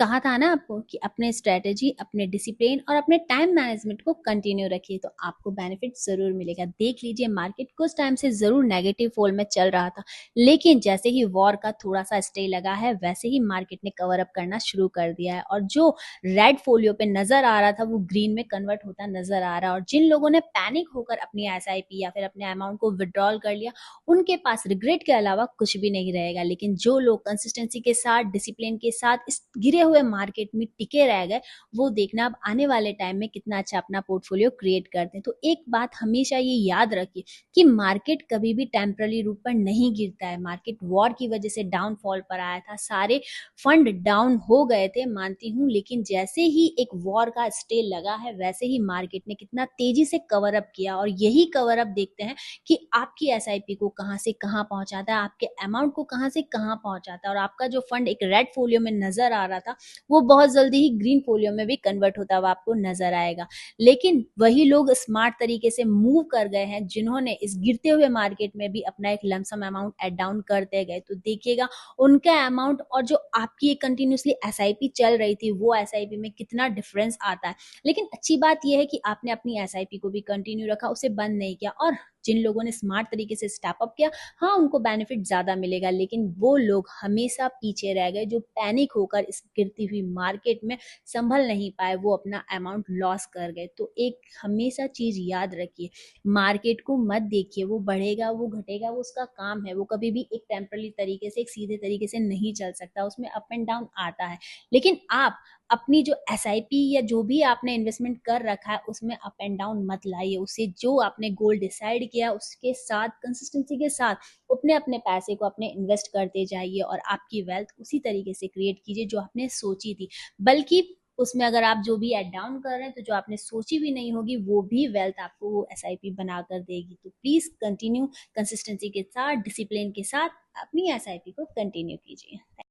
कहा था ना आपको कि अपने स्ट्रैटेजी, अपने डिसिप्लिन और अपने टाइम मैनेजमेंट को कंटिन्यू रखिए तो आपको बेनिफिट ज़रूर मिलेगा। देख लीजिए मार्केट कुछ टाइम से ज़रूर नेगेटिव फोल में चल रहा था, लेकिन जैसे ही वॉर का थोड़ा-सा स्टे लगा है, वैसे ही मार्केट ने कवर अप करना शुरू कर दिया है और जो रेड फ़ोलियो पे नज़र आ रहा था, वो ग्रीन में कन्वर्ट होता नज़र आ रहा है और जिन लोगों ने पैनिक होकर अपनी एसआईपी या फिर अपने अमाउंट को विथड्रॉल कर लिया, उनके पास रिग्रेट के अलावा कुछ भी नहीं रहेगा। लेकिन जो लोग कंसिस्टेंसी के साथ, डिसिप्लिन के साथ इस गिरे हुए मार्केट में टिके रह गए, वो देखना अब आने वाले टाइम में कितना अच्छा अपना पोर्टफोलियो क्रिएट करते हैं। तो एक बात हमेशा ये याद रखिए कि मार्केट कभी भी टेम्पररी रूप पर नहीं गिरता है। मार्केट वॉर की वजह से डाउनफॉल पर आया था, सारे फंड डाउन हो गए थे मानती हूँ, लेकिन जैसे ही एक वॉर का स्टे लगा है, वैसे ही मार्केट ने कितना तेजी से कवर अप किया और यही कवर अप देखते हैं कि आपकी एसआईपी को कहाँ से कहाँ पहुँचाता है, आपके अमाउंट को कहाँ से कहाँ पहुँचाता है और आपका जो फंड एक रेड फ़ोलियो में नज़र आ रहा था, वो बहुत जल्दी ही ग्रीन फ़ोलियो में भी कन्वर्ट होता हुआ आपको नज़र आएगा। लेकिन वही लोग स्मार्ट तरीके से मूव कर गए हैं, जिन्होंने इस गिरते हुए मार्केट में भी अपना एक लमसम अमाउंट ऐड डाउन करते गए। तो देखिएगा उनका अमाउंट और जो आपकी एक कंटिन्यूअसली एसआईपी चल रही थी, वो एसआईपी में कितना डिफरेंस आता है। लेकिन अच्छी बात ये है कि आपने अपनी एसआईपी को भी कंटिन्यू रखा, उसे बंद नहीं किया और जिन लोगों ने स्मार्ट तरीके से स्टेप अप किया, हाँ, उनको बेनिफिट ज़्यादा मिलेगा, लेकिन वो लोग हमेशा पीछे रह गए जो पैनिक होकर इस गिरती हुई मार्केट में संभल नहीं पाए, वो अपना अमाउंट लॉस कर गए। तो एक हमेशा चीज़ याद रखिए, मार्केट को मत देखिए, वो बढ़ेगा, वो घटेगा, वो उसका काम है, वो कभी भी एक टेम्पररी तरीके से, एक सीधे तरीके से नहीं चल सकता, उसमें अप एंड डाउन आता है। लेकिन आप अपनी जो एसआईपी या जो भी आपने इन्वेस्टमेंट कर रखा है, उसमें अप एंड डाउन मत लाइए। उससे जो आपने गोल डिसाइड किया, उसके साथ कंसिस्टेंसी के साथ अपने अपने पैसे को अपने इन्वेस्ट करते जाइए और आपकी वेल्थ उसी तरीके से क्रिएट कीजिए जो आपने सोची थी। बल्कि उसमें अगर आप जो भी ऐड डाउन कर रहे हैं, तो जो आपने सोची भी नहीं होगी, वो भी वेल्थ आपको वो एसआईपी बनाकर देगी। तो प्लीज़ कंटिन्यू कंसिस्टेंसी के साथ, डिसिप्लिन के साथ अपनी एसआईपी को कंटिन्यू कीजिए।